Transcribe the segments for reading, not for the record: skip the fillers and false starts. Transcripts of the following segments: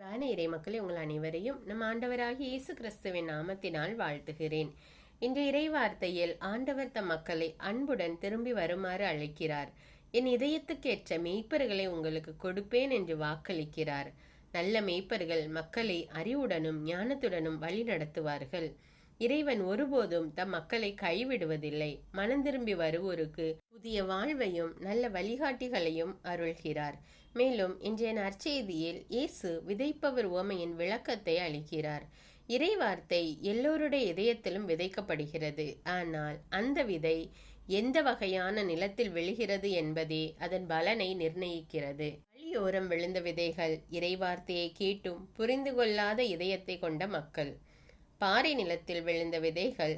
அன்பான இறை மக்களை உங்கள் அனைவரையும் நம் ஆண்டவராகிய இயேசு கிறிஸ்துவின் நாமத்தினால் வாழ்த்துகிறேன். இன்று இறை வார்த்தையில் ஆண்டவர் தம் மக்களை அன்புடன் திரும்பி வருமாறு அழைக்கிறார். என் இதயத்துக்கேற்ற மெய்ப்பர்களை உங்களுக்கு கொடுப்பேன் என்று வாக்களிக்கிறார். நல்ல மெய்ப்பர்கள் மக்களை அறிவுடனும் ஞானத்துடனும் வழி நடத்துவார்கள். இறைவன் ஒருபோதும் தம் மக்களை கைவிடுவதில்லை. மனம் திரும்பி வருவோருக்கு புதிய வாழ்வையும் நல்ல வழிகாட்டிகளையும் அருள்கிறார். மேலும் இன்றைய நற்செய்தியில் இயேசு விதைப்பவர் உவமையின் விளக்கத்தை அளிக்கிறார். இறை வார்த்தை எல்லோருடைய இதயத்திலும் விதைக்கப்படுகிறது. ஆனால் அந்த விதை எந்த வகையான நிலத்தில் விழுகிறது என்பதே அதன் பலனை நிர்ணயிக்கிறது. வழியோரம் விழுந்த விதைகள் இறை வார்த்தையை கேட்டும் புரிந்து கொள்ளாத இதயத்தை கொண்ட மக்கள். பாறை நிலத்தில் விழுந்த விதைகள்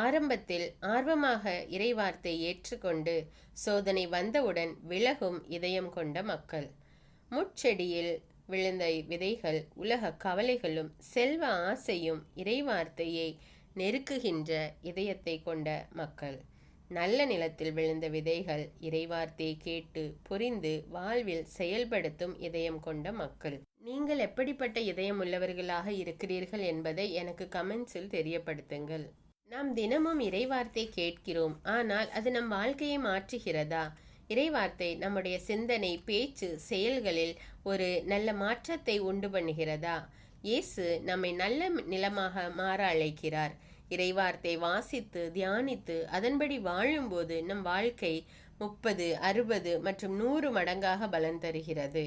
ஆரம்பத்தில் ஆர்வமாக இறைவார்த்தை ஏற்றுக்கொண்டு சோதனை வந்தவுடன் விலகும் இதயம் கொண்ட மக்கள். முட்செடியில் விழுந்த விதைகள் உலக கவலைகளும் செல்வ ஆசையும் இறைவார்த்தையை நெருக்குகின்ற இதயத்தை கொண்ட மக்கள். நல்ல நிலத்தில் விழுந்த விதைகள் இறைவார்த்தையை கேட்டு புரிந்து வாழ்வில் செயல்படுத்தும் இதயம் கொண்ட மக்கள். நீங்கள் எப்படிப்பட்ட இதயம் உள்ளவர்களாக இருக்கிறீர்கள் என்பதை எனக்கு கமெண்ட்ஸில் தெரியப்படுத்துங்கள். நாம் தினமும் இறைவார்த்தை கேட்கிறோம், ஆனால் அது நம் வாழ்க்கையை மாற்றுகிறதா? இறைவார்த்தை நம்முடைய சிந்தனை, பேச்சு, செயல்களில் ஒரு நல்ல மாற்றத்தை உண்டு பண்ணுகிறதா? இயேசு நம்மை நல்ல நிலமாக மாற அழைக்கிறார். இறைவார்த்தை வாசித்து தியானித்து அதன்படி வாழும்போது நம் வாழ்க்கை 30, 60 மற்றும் 100 மடங்காக பலன் தருகிறது.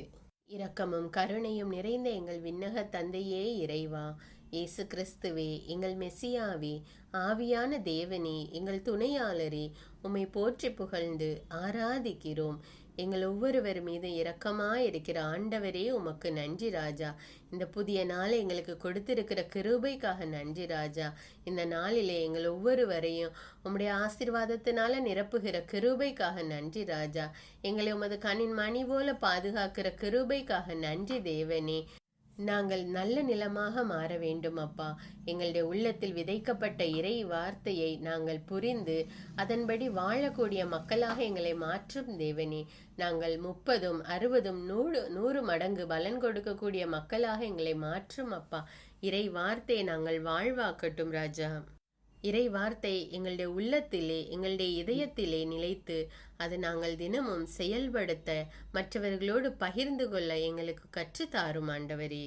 இரக்கமும் கருணையும் நிறைந்த எங்கள் விண்ணக தந்தையே இறைவா, இயேசு கிறிஸ்துவே, எங்கள் மெசியாவே, ஆவியான தேவனே, எங்கள் துணையாளரே, உம்மை போற்றி புகழ்ந்து ஆராதிக்கிறோம். எங்கள் ஒவ்வொருவர் மீது இரக்கமாயிருக்கிற ஆண்டவரே, உமக்கு நன்றி ராஜா. இந்த புதிய நாளை எங்களுக்கு கொடுத்திருக்கிற கிருபைக்காக நன்றி ராஜா. இந்த நாளிலே எங்கள் ஒவ்வொருவரையும் உம்முடைய ஆசீர்வாதத்தினால நிரப்புகிற கிருபைக்காக நன்றி ராஜா. எங்களை உமது கண்ணின் மணி போல பாதுகாக்கிற கிருபைக்காக நன்றி தேவனே. நாங்கள் நல்ல நிலமாக மாற வேண்டும் அப்பா. எங்களுடைய உள்ளத்தில் விதைக்கப்பட்ட இறை வார்த்தையை நாங்கள் புரிந்து அதன்படி வாழக்கூடிய மக்களாக எங்களை மாற்றும் தேவனே. நாங்கள் 30, 60, 100 மடங்கு பலன் கொடுக்கக்கூடிய மக்களாக எங்களை மாற்றும் அப்பா. இறை வார்த்தையை நாங்கள் வாழ்வாக்கட்டும் ராஜா. இறை வார்த்தை எங்களுடைய உள்ளத்திலே, எங்களுடைய இதயத்திலே நிலைத்து அதை நாங்கள் தினமும் செயல்படுத்த, மற்றவர்களோடு பகிர்ந்து கொள்ள எங்களுக்கு கற்றுத்தாரும் ஆண்டவரே.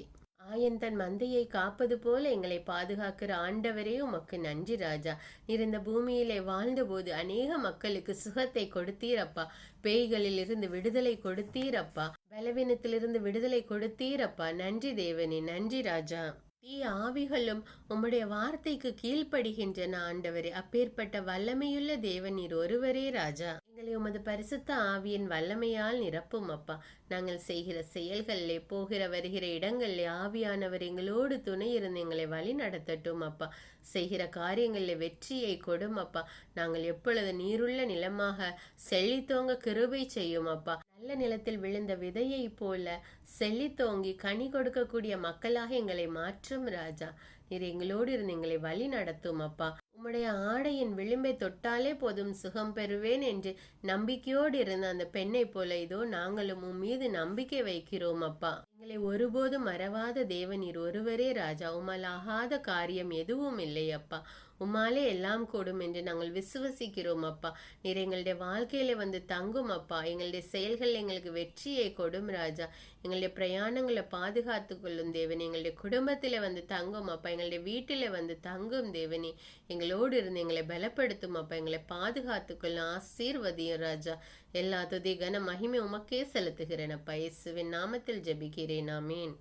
ஆயன் தன் மந்தையை காப்பது போல எங்களை பாதுகாக்கிற ஆண்டவரே, உமக்கு நன்றி ராஜா. நீர் இந்த பூமியிலே வாழ்ந்தபோது அநேக மக்களுக்கு சுகத்தை கொடுத்தீரப்பா. பேய்களில் இருந்து விடுதலை கொடுத்தீரப்பா. பலவீனத்திலிருந்து விடுதலை கொடுத்தீரப்பா. நன்றி தேவனே, நன்றி ராஜா. தீய ஆவிகளும் உம்முடைய வார்த்தைக்கு கீழ்ப்படுகின்றன ஆண்டவரே. அப்பேற்பட்ட வல்லமையுள்ள தேவன் நீர் ஒருவரே ராஜா. எங்களை உமது பரிசுத்த ஆவியின் வல்லமையால் நிரப்பும் அப்பா. நாங்கள் செய்கிற செயல்களிலே, போகிற வருகிற இடங்களிலே ஆவியானவர் எங்களோடு துணை இருந்து எங்களை வழி நடத்தட்டும் அப்பா. செய்கிற காரியங்களில் வெற்றியை கொடும் அப்பா. நாங்கள் எப்பொழுது நீருள்ள நிலமாக செழித்தோங்க கிருபை செய்யும் அப்பா. நல்ல நிலத்தில் விழுந்த விதையை போல செழித்தோங்கி கனி கொடுக்கக்கூடிய மக்களாக எங்களை மாற்றும் ராஜா. நீர் எங்களோடு இருந்து எங்களை வழி நடத்தும் அப்பா. உம்முடைய ஆடையின் விளிம்பை தொட்டாலே போதும் சுகம் பெறுவேன் என்று நம்பிக்கையோடு இருந்த அந்த பெண்ணை போல இதோ நாங்களும் உன் மீது நம்பிக்கை வைக்கிறோம் அப்பா. எங்களை ஒருபோதும் மறவாத தேவன் நீர் ஒருவரே ராஜா. உம்மால் ஆகாத காரியம் எதுவும் இல்லை அப்பா. உம்மாலே எல்லாம் கூடும் என்று நாங்கள் விசுவசிக்கிறோம் அப்பா. நீர் எங்களுடைய வாழ்க்கையில வந்து தங்கும் அப்பா. எங்களுடைய செயல்கள் எங்களுக்கு வெற்றியை கொடும் ராஜா. எங்களுடைய பிரயாணங்களை பாதுகாத்து கொள்ளும் தேவனே. எங்களுடைய குடும்பத்தில வந்து தங்கும் அப்பா. எங்களுடைய வீட்டில வந்து தங்கும் தேவனே. எங்களோடு இருந்து எங்களை பலப்படுத்தும் அப்பா. எங்களை பாதுகாத்து கொள்ளும், ஆசீர்வதியும் ராஜா. எல்லா துதி கன மகிமை உமக்கே செலுத்துகிறேன் அப்பா. இயேசுவின் நாமத்தில் ஜெபிக்கிறேன், ஆமீன்.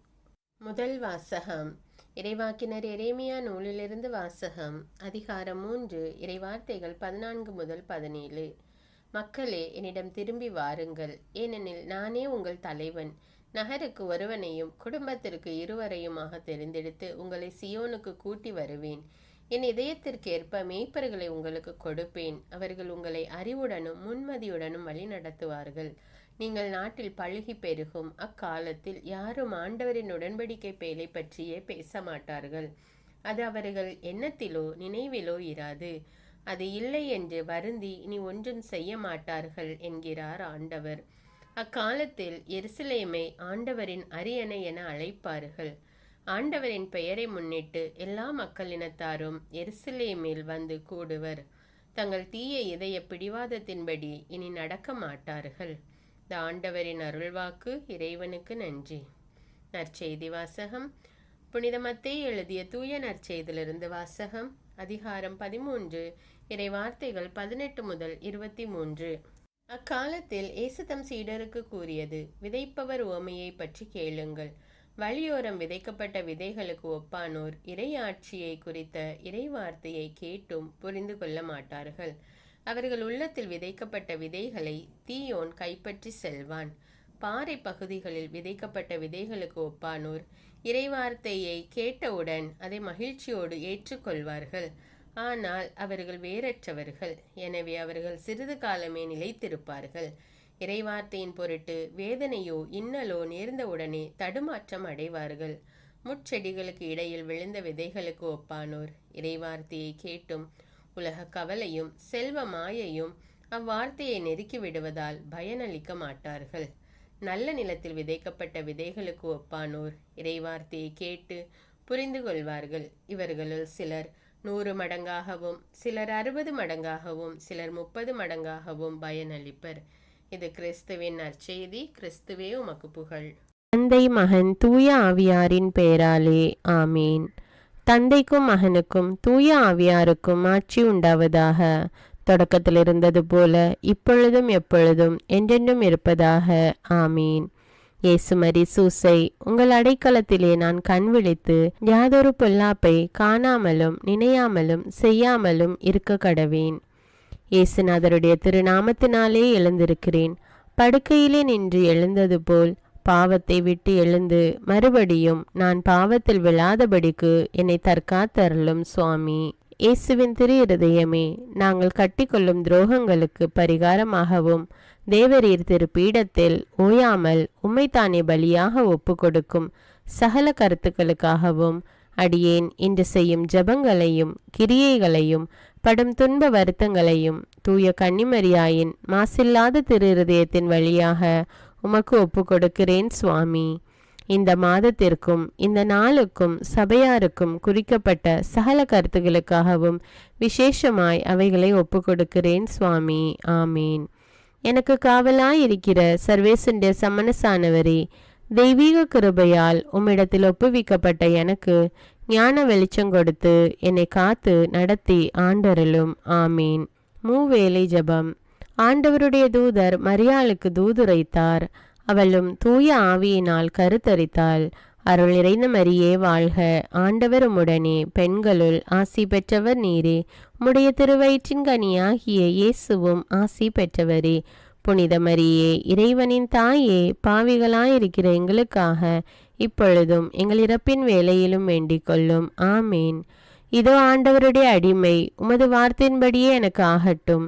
முதல் வாசகம். இறைவாக்கினர் எரேமியா நூலிலிருந்து வாசகம். அதிகாரம் 3, இறைவார்த்தைகள் 14 முதல் 17. மக்களே, என்னிடம் திரும்பி வாருங்கள், ஏனெனில் நானே உங்கள் தலைவன். நகருக்கு ஒருவனையும் குடும்பத்திற்கு 2வரையுமாக தெரிந்தெடுத்து உங்களை சியோனுக்கு கூட்டி வருவேன். என் இதயத்திற்கேற்ப மேய்ப்பர்களை உங்களுக்கு கொடுப்பேன். அவர்கள் உங்களை அறிவுடனும் முன்மதியுடனும் வழி நடத்துவார்கள். நீங்கள் நாட்டில் பழுகி பெருகும் அக்காலத்தில் யாரும் ஆண்டவரின் உடன்படிக்கை பேலை பற்றியே பேச மாட்டார்கள். அது அவர்கள் எண்ணத்திலோ நினைவிலோ இராது. அது இல்லை என்று வருந்தி இனி ஒன்றும் செய்ய மாட்டார்கள் என்கிறார் ஆண்டவர். அக்காலத்தில் எருசலேமை ஆண்டவரின் அரியணை என அழைப்பார்கள். ஆண்டவரின் பெயரை முன்னிட்டு எல்லா மக்களினத்தாரும் எருசலேமில் வந்து கூடுவர். தங்கள் தீய இதய பிடிவாதத்தின்படி இனி நடக்க மாட்டார்கள். இந்த ஆண்டவரின் அருள்வாக்கு. இறைவனுக்கு நன்றி. நற்செய்தி வாசகம். புனித மத்தேயு எழுதிய தூய நற்செய்தியிலிருந்து வாசகம். அதிகாரம் 13, இறை வார்த்தைகள் 18 முதல் 23. அக்காலத்தில் இயேசு தம் சீடருக்கு கூறியது: விதைப்பவர் உவமையை பற்றி கேளுங்கள். வழியோரம் விதைக்கப்பட்ட விதைகளுக்கு ஒப்பானோர் இறையாட்சியை குறித்த இறை வார்த்தையை கேட்டும் புரிந்து கொள்ள மாட்டார்கள். அவர்கள் உள்ளத்தில் விதைக்கப்பட்ட விதைகளை தீயோன் கைப்பற்றி செல்வான். பாறை பகுதிகளில் விதைக்கப்பட்ட விதைகளுக்கு ஒப்பானோர் இறைவார்த்தையை கேட்டவுடன் அதை மகிழ்ச்சியோடு ஏற்றுக்கொள்வார்கள். ஆனால் அவர்கள் வேறற்றவர்கள். எனவே அவர்கள் சிறிது காலமே நிலைத்திருப்பார்கள். இறைவார்த்தையின் பொருட்டு வேதனையோ இன்னலோ நேர்ந்தவுடனே தடுமாற்றம் அடைவார்கள். முட்செடிகளுக்கு இடையில் விழுந்த விதைகளுக்கு ஒப்பானோர் இறைவார்த்தையை கேட்டும் உலக கவலையும் செல்வ மாயையும் அவ்வார்த்தையை நெருக்கி விடுவதால் பயனளிக்க மாட்டார்கள். நல்ல நிலத்தில் விதைக்கப்பட்ட விதைகளுக்கு ஒப்பானோர் இறைவார்த்தையை கேட்டு புரிந்து கொள்வார்கள். இவர்களுள் சிலர் 100 மடங்காகவும், சிலர் 60 மடங்காகவும், சிலர் 30 மடங்காகவும் பயனளிப்பர். இது கிறிஸ்துவின் நற்செய்தி. கிறிஸ்துவே உமக்கு புகழ். தந்தை, மகன், தூய ஆவியாரின் பெயராலே ஆமீன். தந்தைக்கும் மகனுக்கும் தூய ஆவியாருக்கும் ஆட்சி உண்டாவதாக. தொடக்கத்தில் இருந்தது போல இப்பொழுதும் எப்பொழுதும் என்றென்றும் இருப்பதாக. ஆமீன். இயேசுமரி சூசை, உங்கள் அடைக்கலத்திலே நான் கண் விழித்து யாதொரு பொல்லாப்பை காணாமலும் நினையாமலும் செய்யாமலும் இருக்க கடவேன். இயேசுநாதருடைய திருநாமத்தினாலே எழுந்திருக்கிறேன். படுக்கையிலே நின்று எழுந்தது போல் பாவத்தை விட்டு எழுந்து மறுபடியும் நான் பாவத்தில் விழாதபடிக்கு என்னை தற்காத்தருளும் சுவாமி. இயேசுவின் திரு இருதயமே, நாங்கள் கட்டிக்கொள்ளும் துரோகங்களுக்கு பரிகாரமாகவும் தேவரீர் திரு பீடத்தில் ஓயாமல் உம்மைத்தானே பலியாக ஒப்பு கொடுக்கும் சகல கருத்துக்களுக்காகவும் அடியேன் இன்று செய்யும் ஜபங்களையும் கிரியைகளையும் படும் துன்ப வருத்தங்களையும் தூய கன்னிமரியாயின் மாசில்லாத திரு இருதயத்தின் வழியாக உமக்கு ஒப்பு கொடுக்கிறேன் சுவாமி. இந்த மாதத்திற்கும் இந்த நாளுக்கும் சபையாருக்கும் குறிக்கப்பட்ட சகல கருத்துகளுக்காகவும் விசேஷமாய் அவைகளை ஒப்பு கொடுக்கிறேன் சுவாமி. ஆமீன். எனக்கு காவலாயிருக்கிற சர்வேசுடைய சமனசானவரே, தெய்வீக கிருபையால் உம்மிடத்தில் ஒப்புவிக்கப்பட்ட எனக்கு ஞான வெளிச்சம் கொடுத்து என்னை காத்து நடத்தி ஆண்டருளும். ஆமீன். மூவேளை ஜபம். ஆண்டவருடைய தூதர் மரியாளுக்கு தூதுரைத்தார். அவளும் தூய ஆவியினால் கருத்தரித்தாள். அருள் நிறைந்த மரியே வாழ்க, ஆண்டவர் உம்முடனே, பெண்களுள் ஆசி பெற்றவர் நீரே. உம்முடைய திருவயிற்றின் கனியாகிய இயேசுவும் ஆசி பெற்றவரே. புனித மரியே, இறைவனின் தாயே, பாவிகளாயிருக்கிற எங்களுக்காக இப்பொழுதும் எங்கள் இறப்பின் வேளையிலும் வேண்டிக் கொள்ளும். ஆமீன். இதோ ஆண்டவருடைய அடிமை, உமது வார்த்தையின்படியே எனக்கு ஆகட்டும்.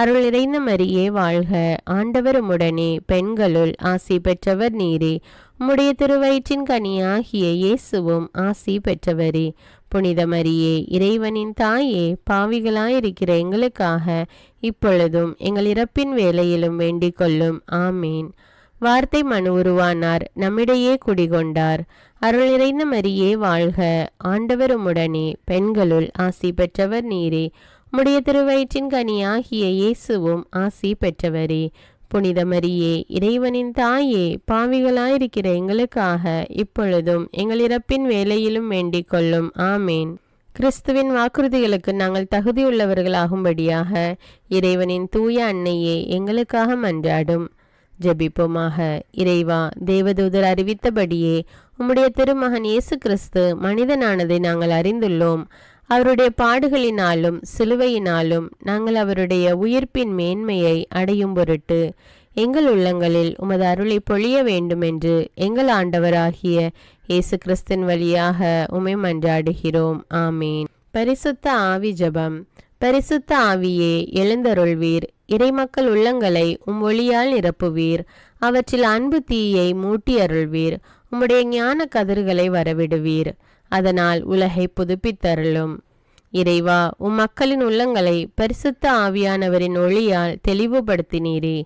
அருள் நிறைந்த மரியே வாழ்க, ஆண்டவர் உம்முடனே, பெண்களுள் ஆசி பெற்றவர் நீரே. உம்முடைய திருவயிற்றின் கனியாகிய இயேசுவும் ஆசி பெற்றவரே. புனித மரியே, இறைவனின் தாயே, பாவிகளாயிருக்கிற எங்களுக்காக இப்பொழுதும் எங்கள் இறப்பின் வேளையிலும் வேண்டிக் கொள்ளும். ஆமீன். வார்த்தை மனு உருவானார், நம்மிடையே குடிகொண்டார். அருள் நிறைந்த மரியே வாழ்க, ஆண்டவர் உம்முடனே, பெண்களுள் ஆசி பெற்றவர் நீரே. உம்முடைய திருவயிற்றின் கனியாகிய இயேசுவும் ஆசி பெற்றவரே. புனித மரியே, இறைவனின் தாயே, பாவிகளாயிருக்கிற எங்களுக்காக இப்பொழுதும் எங்கள் இறப்பின் வேளையிலும் வேண்டிக் கொள்ளும். ஆமேன். கிறிஸ்துவின் வாக்குறுதிகளுக்கு நாங்கள் தகுதியுள்ளவர்களாகும்படியாக இறைவனின் தூய அன்னையே எங்களுக்காக மன்றாடும். ஜெபிப்போமாக. இறைவா, தேவதூதர் அறிவித்தபடியே உம்முடைய திருமகன் இயேசு கிறிஸ்து மனிதனானதை நாங்கள் அறிந்துள்ளோம். அவருடைய பாடுகளினாலும் சிலுவையினாலும் நாங்கள் அவருடைய உயிர்ப்பின் மேன்மையை அடையும் பொருட்டு எங்கள் உள்ளங்களில் உமது அருளை பொழிய வேண்டுமென்று எங்கள் ஆண்டவராகிய இயேசு கிறிஸ்தின் வழியாக உம்மை மன்றாடுகிறோம். ஆமீன். பரிசுத்த ஆவி ஜெபம். பரிசுத்த ஆவியே, எழுந்தருள்வீர். இறைமக்கள் உள்ளங்களை ஒளியால் நிரப்புவீர். அவற்றில் அன்பு தீயை மூட்டி அருள்வீர். உம்முடைய ஞான கதிர்களை வரவிடுவீர். அதனால் உலகை புதுப்பித்தருளும். இறைவா, மக்களின் உள்ளங்களை பரிசுத்த ஆவியானவரின் ஒளியால் தெளிவுபடுத்தினீரே.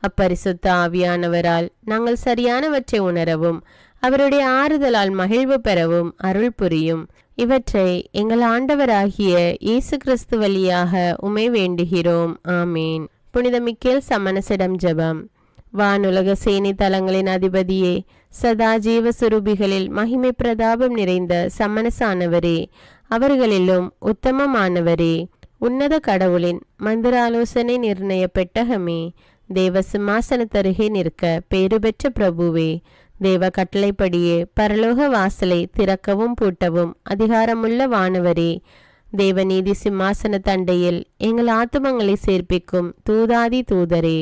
அப்பரிசுத்த ஆவியானவரால் நாங்கள் சரியானவற்றை உணரவும் அவருடைய ஆறுதலால் மகிழ்வு பெறவும் அருள் புரியும். இவற்றை எங்கள் ஆண்டவராகிய இயேசு கிறிஸ்து வழியாக உம்மை வேண்டுகிறோம். ஆமேன். புனித மிக்கேல் சமணசிடம் ஜெபம். வானுலக சேனை தலங்களின் அதிபதியே, சதா ஜீவ சுரூபிகளில் மகிமை பிரதாபம் நிறைந்த சமணசானவரே, அவர்களிலும் உத்தமமானவரே, உன்னத கடவுளின் மந்திர ஆலோசனை நிர்ணய பெட்டகமே, தேவ சிம்மாசனத்தருகே நிற்க பேறு பெற்ற பிரபுவே, தேவ கட்டளைப்படியே பரலோக வாசலை திறக்கவும் பூட்டவும் அதிகாரமுள்ள வானவரே, தேவநீதி சிம்மாசன தண்டையில் எங்கள் ஆத்துமங்களை சேர்ப்பிக்கும் தூதாதி தூதரே,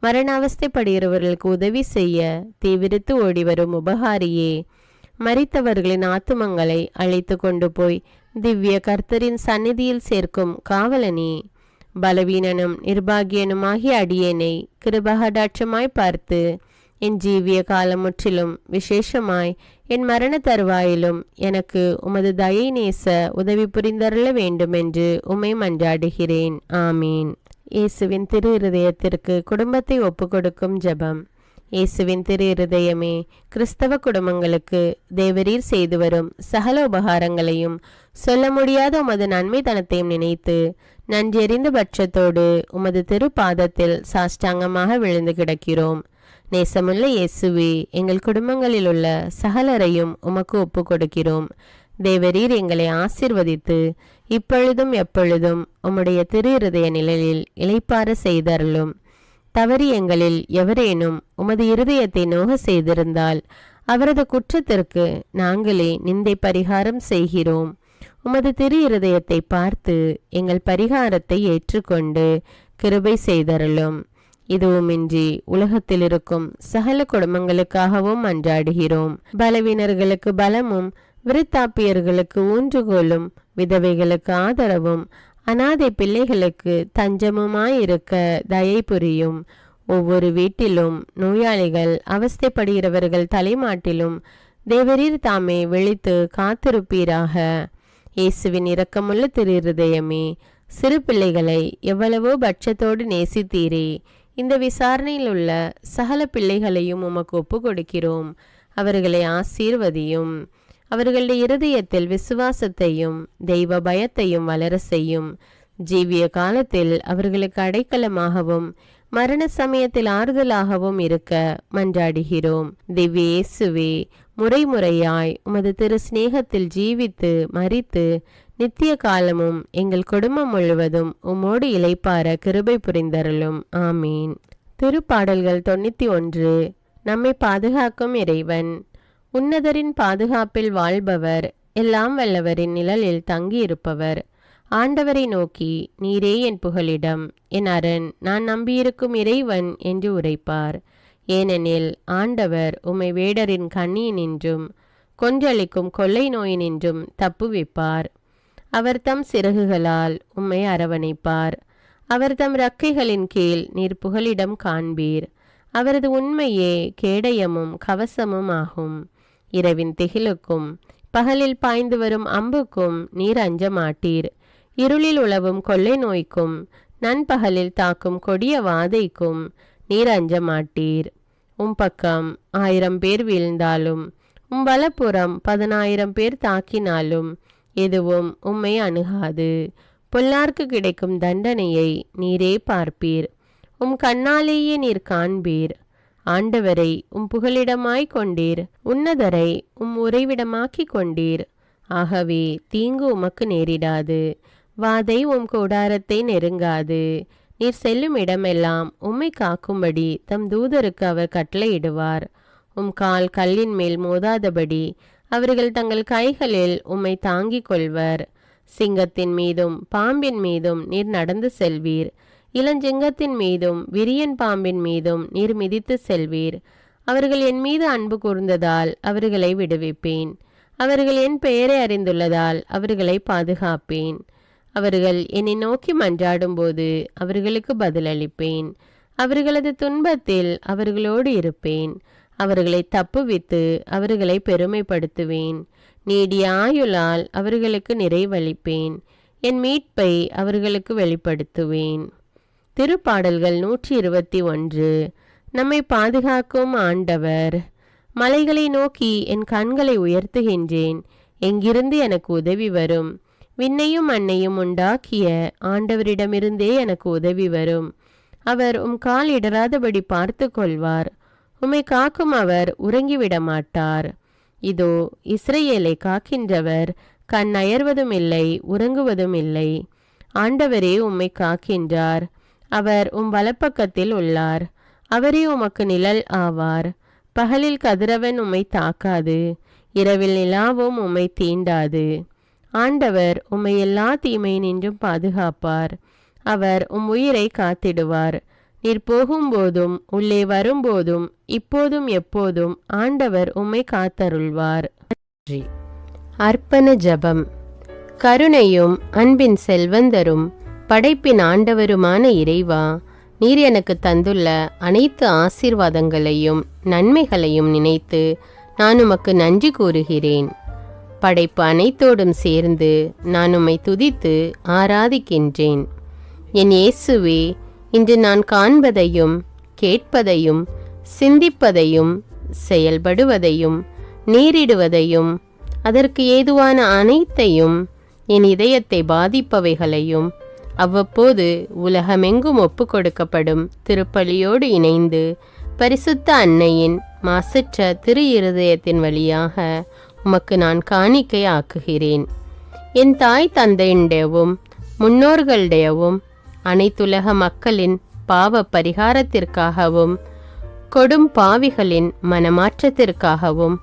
மரண அவஸ்தைப்படுகிறவர்களுக்கு உதவி செய்ய தீவிரித்து ஓடிவரும் உபகாரியே, மரித்தவர்களின் ஆத்துமங்களை அழைத்து கொண்டு போய் திவ்ய கர்த்தரின் சந்நிதியில் சேர்க்கும் காவலனே, பலவீனனும் நிர்பாகியனுமாகிய அடியேனை கிருபகடாட்சமாய் பார்த்து என் ஜீவிய காலம் முற்றிலும் விசேஷமாய் என் மரண தருவாயிலும் எனக்கு உமது தயை நேச உதவி புரிந்தருள வேண்டுமென்று உம்மை மன்றாடுகிறேன். ஆமீன். இயேசுவின் திரு இருதயத்திற்கு குடும்பத்தை ஒப்புக்கொடுக்கும் ஜெபம். இயேசுவின் திரு இருதயமே, கிறிஸ்தவ குடும்பங்களுக்கு தேவரீர் செய்து வரும் சகல உபகாரங்களையும் சொல்ல முடியாத உமது நன்மைத்தனத்தையும் நினைத்து நன்றெறிந்த பட்சத்தோடு உமது திரு பாதத்தில் சாஷ்டாங்கமாக விழுந்து கிடக்கிறோம். நேசமுள்ள இயேசுவே, எங்கள் குடும்பங்களில் உள்ள சகலரையும் உமக்கு ஒப்பு கொடுக்கிறோம். தேவரீர் எங்களை ஆசீர்வதித்து இப்பொழுதும் எப்பொழுதும் உம்முடைய திரு இருதய நிழலில் இளைப்பாற செய்தருளும். தவறி எங்களில் எவரேனும் உமது இருதயத்தை நோக செய்திருந்தால் அவரது குற்றத்திற்கு நாங்களே நிந்தை பரிகாரம் செய்கிறோம். உமது திரு இருதயத்தை பார்த்து எங்கள் பரிகாரத்தை ஏற்றுக்கொண்டு கிருபை செய்தருளும். இதுவுமின்றி உலகத்தில் இருக்கும் சகல குடும்பங்களுக்காகவும் மன்றாடுகிறோம். பலவீனர்களுக்கு பலமும், விருத்தாப்பியர்களுக்கு ஊன்றுகோலும், விதவைகளுக்கு ஆதரவும், அனாதை பிள்ளைகளுக்கு தஞ்சமுமாயிருக்க தயை புரியும். ஒவ்வொரு வீட்டிலும் நோயாளிகள் அவஸ்தைப்படுகிறவர்கள் தலைமாட்டிலும் தேவரீர் தாமே விழித்து காத்திருப்பீராக. இயேசுவின் இரக்கமுள்ள திரு இருதயமே, சிறு பிள்ளைகளை எவ்வளவோ பட்சத்தோடு நேசித்தீரே, இந்த விசாரணையில் உள்ள சகல பிள்ளைகளையும் உமக்கு ஒப்பு கொடுக்கிறோம். அவர்களை ஆசீர்வதியும். அவர்களுடைய இருதயத்தில் விசுவாசத்தையும் தெய்வ பயத்தையும் வளர செய்யும். ஜீவிய காலத்தில் அவர்களுக்கு அடைக்கலமாகவும் மரண சமயத்தில் ஆறுதலாகவும் இருக்க மன்றாடுகிறோம். திவ்ய இயேசுவே, முறைமுறையாய் உமது திரு சிநேகத்தில் ஜீவித்து மரித்து நித்திய காலமும் எங்கள் குடும்பம் முழுவதும் உம்மோடு இளைப்பார கிருபை புரிந்தருளும். ஆமீன். திருப்பாடல்கள் 91. நம்மை பாதுகாக்கும் இறைவன். உன்னதரின் பாதுகாப்பில் வாழ்பவர், எல்லாம் வல்லவரின் நிழலில் தங்கியிருப்பவர். ஆண்டவரை நோக்கி, நீரே என் புகலிடம், என் அரண், நான் நம்பியிருக்கும் இறைவன் என்று உரைப்பார். ஏனெனில் ஆண்டவர் உம்மை வேடரின் கண்ணியினின்றும் கொன்றளிக்கும் கொள்ளை நோயினின்றும் தப்புவிப்பார். அவர் தம் சிறகுகளால் உம்மை அரவணைப்பார். அவர் தம் இறக்கைகளின் கீழ் நீர் புகலிடம் காண்பீர். அவரது உண்மையே கேடயமும் கவசமும் ஆகும். இரவின் திகிலுக்கும் பகலில் பாய்ந்து வரும் அம்புக்கும் நீர் அஞ்ச மாட்டீர். இருளில் உலவும் கொள்ளை நோய்க்கும் நண்பகலில் தாக்கும் கொடிய வாதைக்கும் நீர் அஞ்ச மாட்டீர். பக்கம் 1000 பேர் வீழ்ந்தாலும் வலப்புறம் 10,000 பேர் தாக்கினாலும் எதுவும் உம்மை அணுகாது. பொல்லார்க்கு கிடைக்கும் தண்டனையை நீரே பார்ப்பீர். கண்ணாலேயே நீர் காண்பீர். ஆண்டவரை புகலிடமாய் கொண்டீர். உன்னதரை உறைவிடமாக்கி கொண்டீர். ஆகவே தீங்கு உமக்கு நேரிடாது. வாதை கூடாரத்தை நெருங்காது. நீர் செல்லும் இடமெல்லாம் உம்மை காக்கும்படி தம் தூதருக்கு அவர் கட்டளையிடுவார். கால் கல்லின் மேல் மோதாதபடி அவர்கள் தங்கள் கைகளில் உம்மை தாங்கிக் கொள்வர். சிங்கத்தின் மீதும் பாம்பின் மீதும் நீர் நடந்து செல்வீர். இளஞ்சிங்கத்தின் மீதும் விரியன் பாம்பின் மீதும் நீர் மிதித்து செல்வீர். அவர்கள் என் மீது அன்பு கூர்ந்ததால் அவர்களை விடுவிப்பேன். அவர்கள் என் பெயரை அறிந்துள்ளதால் அவர்களை பாதுகாப்பேன். அவர்கள் என்னை நோக்கி மன்றாடும் போது அவர்களுக்கு பதிலளிப்பேன். அவர்களது துன்பத்தில் அவர்களோடு இருப்பேன். அவர்களை தப்புவித்து அவர்களை பெருமைப்படுத்துவேன். நீடிய ஆயுளால் அவர்களுக்கு நிறைவளிப்பேன். என் மீட்பை அவர்களுக்கு வெளிப்படுத்துவேன். திருப்பாடல்கள் 121. நம்மை பாதுகாக்கும் ஆண்டவர். மலைகளை நோக்கி என் கண்களை உயர்த்துகின்றேன். எங்கிருந்து எனக்கு உதவி வரும்? விண்ணையும் மண்ணையும் உண்டாக்கிய ஆண்டவரிடமிருந்தே எனக்கு உதவி வரும். அவர் கால் இடராதபடி பார்த்து கொள்வார். உம்மை காக்கும் அவர் உறங்கிவிட மாட்டார். இதோ இஸ்ரவேலை காக்கின்றவர் கண் அயர்வதும் இல்லை, உறங்குவதும் இல்லை. ஆண்டவரே உம்மை காக்கின்றார். அவர் வலப்பக்கத்தில் உள்ளார். அவரே உமக்கு நிழல் ஆவார். பகலில் கதிரவன் உம்மை தாக்காது, இரவில் நிலாவும் உம்மை தீண்டாது. ஆண்டவர் உம்மை எல்லா தீமையினின்றும் பாதுகாப்பார். அவர் உயிரை காத்திடுவார். நீர் போகும்போதும் உள்ளே வரும்போதும் இப்போதும் எப்போதும் ஆண்டவர் உம்மை காத்தருள்வார். அர்ப்பண ஜபம். கருணையும் அன்பின் செல்வந்தரும் படைப்பின் ஆண்டவருமான இறைவா, நீர் எனக்கு தந்துள்ள அனைத்து ஆசீர்வாதங்களையும் நன்மைகளையும் நினைத்து நான் உமக்கு நன்றி கூறுகிறேன். படைப்பு அனைத்தோடும் சேர்ந்து நான் உம்மை துதித்து ஆராதிக்கின்றேன். என் இயேசுவே, இன்று நான் காண்பதையும் கேட்பதையும் சிந்திப்பதையும் செயல்படுவதையும் நேரிடுவதையும் அதற்கு ஏதுவான அனைத்தையும் என் இதயத்தை பாதிப்பவைகளையும் அவ்வப்போது உலகமெங்கும் ஒப்பு கொடுக்கப்படும் திருப்பலியோடு இணைந்து பரிசுத்த அன்னையின் மாசற்ற திரு இருதயத்தின் வழியாக உமக்கு நான் காணிக்கை ஆக்குகிறேன். என் தாய் தந்தையுடையவும் முன்னோர்களுடையவும் அனைத்துலக மக்களின் பாவ பரிகாரத்திற்காகவும் கொடும் பாவிகளின் மனமாற்றத்திற்காகவும்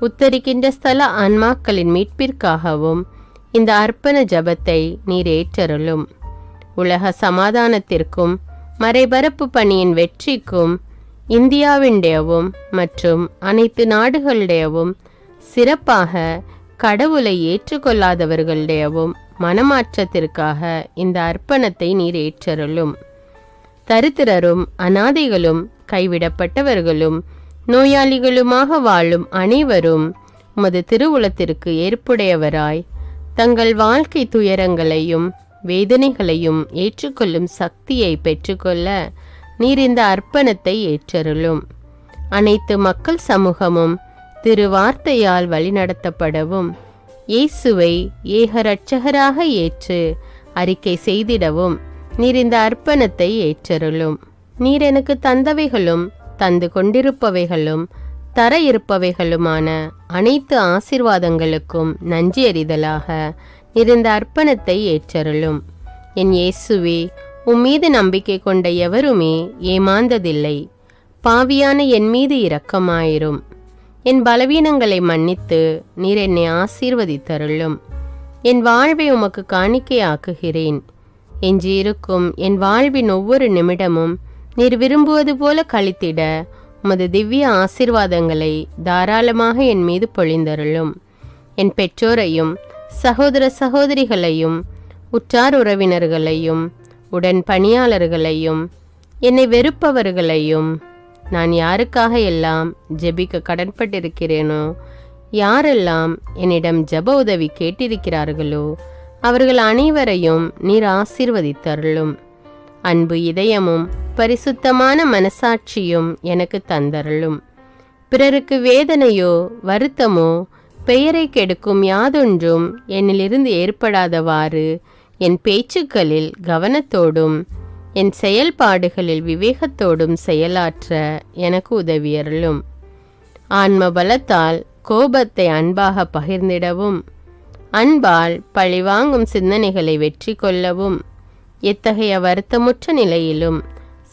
உத்தரிக்கின்ற ஸ்தல ஆன்மாக்களின் மீட்பிற்காகவும் இந்த அர்ப்பண ஜபத்தை நீர் ஏற்றருளும். உலக சமாதானத்திற்கும் மறைபரப்பு பணியின் வெற்றிக்கும் இந்தியாவின்டையவும் மற்றும் அனைத்து நாடுகளுடையவும் சிறப்பாக கடவுளை ஏற்றுக்கொள்ளாதவர்களுடையவும் மனமாற்றத்திற்காக இந்த அர்ப்பணத்தை நீர் ஏற்றருளும். தரித்திரரும் அனாதைகளும் கைவிடப்பட்டவர்களும் நோயாளிகளுமாக வாழும் அனைவரும் உமது திருவுளத்திற்கு ஏற்புடையவராய் தங்கள் வாழ்க்கை துயரங்களையும் வேதனைகளையும் ஏற்றுக்கொள்ளும் சக்தியை பெற்றுக்கொள்ள நீர் இந்த அர்ப்பணத்தை ஏற்றருளும். அனைத்து மக்கள் சமூகமும் திருவார்த்தையால் வழிநடத்தப்படவும் இயேசுவை ஏக இரட்சகராக ஏற்று அறிக்கை செய்திடவும் நீர் இந்த அர்ப்பணத்தை ஏற்றருளும். நீர் எனக்கு தந்தவைகளும் தந்து கொண்டிருப்பவைகளும் தர இருப்பவைகளுமான அனைத்து ஆசீர்வாதங்களுக்கும் நன்றி அறிதலாக நீர் இந்த அர்ப்பணத்தை ஏற்றருளும். என் இயேசுவே, உம்மீது நம்பிக்கை கொண்ட எவருமே ஏமாந்ததில்லை. பாவியான என் மீது இரக்கமாயிரும். என் பலவீனங்களை மன்னித்து நீர் என்னை ஆசீர்வதித்தருளும். என் வாழ்வை உமக்கு காணிக்கையாக்குகிறேன். எஞ்சியிருக்கும் என் வாழ்வின் ஒவ்வொரு நிமிடமும் நீர் விரும்புவது போல கழித்திட உமது திவ்ய ஆசீர்வாதங்களை தாராளமாக என் மீது பொழிந்தருளும். என் பெற்றோரையும் சகோதர சகோதரிகளையும் உற்றார் உறவினர்களையும் உடன் பணியாளர்களையும் என்னை வெறுப்பவர்களையும் நான் யாருக்காக எல்லாம் ஜெபிக்க கடன்பட்டிருக்கிறேனோ, யாரெல்லாம் என்னிடம் ஜெப உதவி கேட்டிருக்கிறார்களோ அவர்கள் அனைவரையும் நீர் ஆசீர்வதித்தருளும். அன்பு இதயமும் பரிசுத்தமான மனசாட்சியும் எனக்கு தந்தருளும். பிறருக்கு வேதனையோ வருத்தமோ பெயரை கெடுக்கும் யாதொன்றும் என்னிலிருந்து ஏற்படாதவாறு என் பேச்சுக்களில் கவனத்தோடும் என் செயல்பாடுகளில் விவேகத்தோடும் செயலாற்ற எனக்கு உதவியருளும். ஆன்ம பலத்தால் கோபத்தை அன்பாக பகிர்ந்திடவும் அன்பால் பழிவாங்கும் சிந்தனைகளை வெற்றி கொள்ளவும் எத்தகைய வருத்தமுற்ற நிலையிலும்